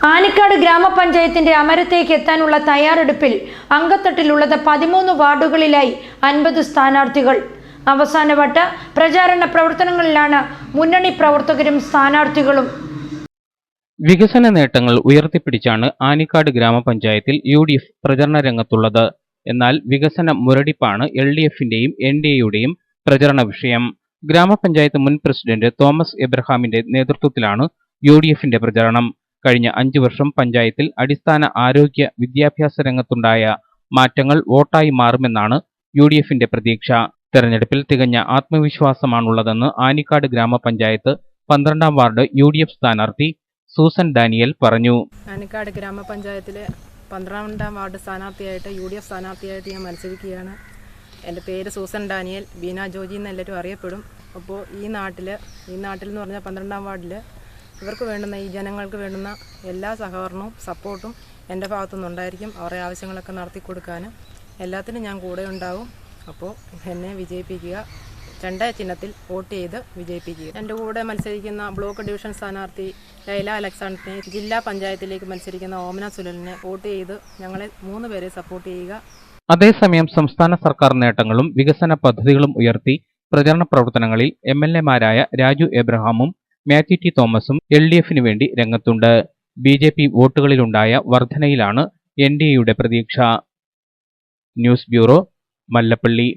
ആനിക്കാട് ഗ്രാമപഞ്ചായത്തിന്റെ അമരത്തേക്ക് എത്താനുള്ള തയ്യാറെടുപ്പിൽ അങ്കത്തട്ടിലുള്ളത് 13 വാർഡുകളിലായി 50 സ്ഥാനാർത്ഥികൾ. അവസാനവട്ട പ്രചാരണ പ്രവർത്തനങ്ങളിലാണ് മുന്നണി പ്രവർത്തകരും സ്ഥാനാർത്ഥികളും. വികസന നേട്ടങ്ങൾ ഉയർത്തിപ്പിടിച്ചാണ് ആനിക്കാട് ഗ്രാമപഞ്ചായത്തിൽ UDF പ്രചരണ രംഗത്തുള്ളത്. എന്നാൽ വികസന മുരടിപ്പാണ് LDFന്റെയും NDAയുടെയും പ്രചരണ വിഷയം. ഗ്രാമപഞ്ചായത്ത് മുൻ പ്രസിഡന്റ് തോമസ് എബ്രഹാമിന്റെ നേതൃത്വത്തിലാണ് UDFന്റെ പ്രചരണം. കഴിഞ്ഞ 5 വർഷം പഞ്ചായത്തിൽ അടിസ്ഥാന ആരോഗ്യ വിദ്യാഭ്യാസ രംഗത്തുണ്ടായ മാറ്റങ്ങൾ വോട്ടായി മാറുമെന്നാണ് UDFന്റെ പ്രതീക്ഷ. തെരഞ്ഞെടുപ്പിൽ തികഞ്ഞ ആത്മവിശ്വാസമാണുള്ളതെന്ന് ആനിക്കാട് ഗ്രാമപഞ്ചായത്ത് 12ാം വാർഡ് UDF സ്ഥാനാർത്ഥി സൂസൻ ഡാനിയൽ പറഞ്ഞു. ആനിക്കാട് ഗ്രാമപഞ്ചായത്തിലെ 12ാം വാർഡ് സ്ഥാനാർത്ഥിയായിട്ട് UDF സ്ഥാനാർത്ഥിയായിട്ട് ഞാൻ മത്സരിക്കുകയാണ്. എൻ്റെ പേര് സൂസൻ ഡാനിയൽ, ബീന ജോജി എന്നെല്ലാവരും അറിയപ്പെടും. അപ്പോൾ ഈ നാട്ടിൽ എന്ന് പറഞ്ഞാൽ 12ാം വാർഡിൽ ഇവർക്ക് വേണ്ടുന്ന, ഈ ജനങ്ങൾക്ക് വേണ്ടുന്ന എല്ലാ സഹകരണവും സപ്പോർട്ടും എൻ്റെ ഭാഗത്തുനിന്നുണ്ടായിരിക്കും. അവരുടെ ആവശ്യങ്ങളൊക്കെ നടത്തി കൊടുക്കാൻ എല്ലാത്തിനും ഞാൻ കൂടെ ഉണ്ടാവും. അപ്പോൾ എന്നെ വിജയിപ്പിക്കുക, ചെണ്ട ചിഹ്നത്തിൽ വോട്ട് ചെയ്ത് വിജയിപ്പിക്കുക. എൻ്റെ കൂടെ മത്സരിക്കുന്ന ബ്ലോക്ക് ഡിവിഷൻ സ്ഥാനാർത്ഥി ലൈല അലക്സാണ്ടറിനെ, ജില്ലാ പഞ്ചായത്തിലേക്ക് മത്സരിക്കുന്ന ഓമന സുലലിനെ വോട്ട് ചെയ്ത് ഞങ്ങളെ 3 പേരെ സപ്പോർട്ട് ചെയ്യുക. അതേസമയം സംസ്ഥാന സർക്കാർ നേട്ടങ്ങളും വികസന പദ്ധതികളും ഉയർത്തി പ്രചരണ പ്രവർത്തനങ്ങളിൽ MLAമാരായ രാജു എബ്രഹാമും മാത്യു ടി തോമസും LDFന് വേണ്ടി രംഗത്തുണ്ട്. BJP വോട്ടുകളിലുണ്ടായ വർധനയിലാണ് NDAയുടെ പ്രതീക്ഷ. News bureau, Mallappally.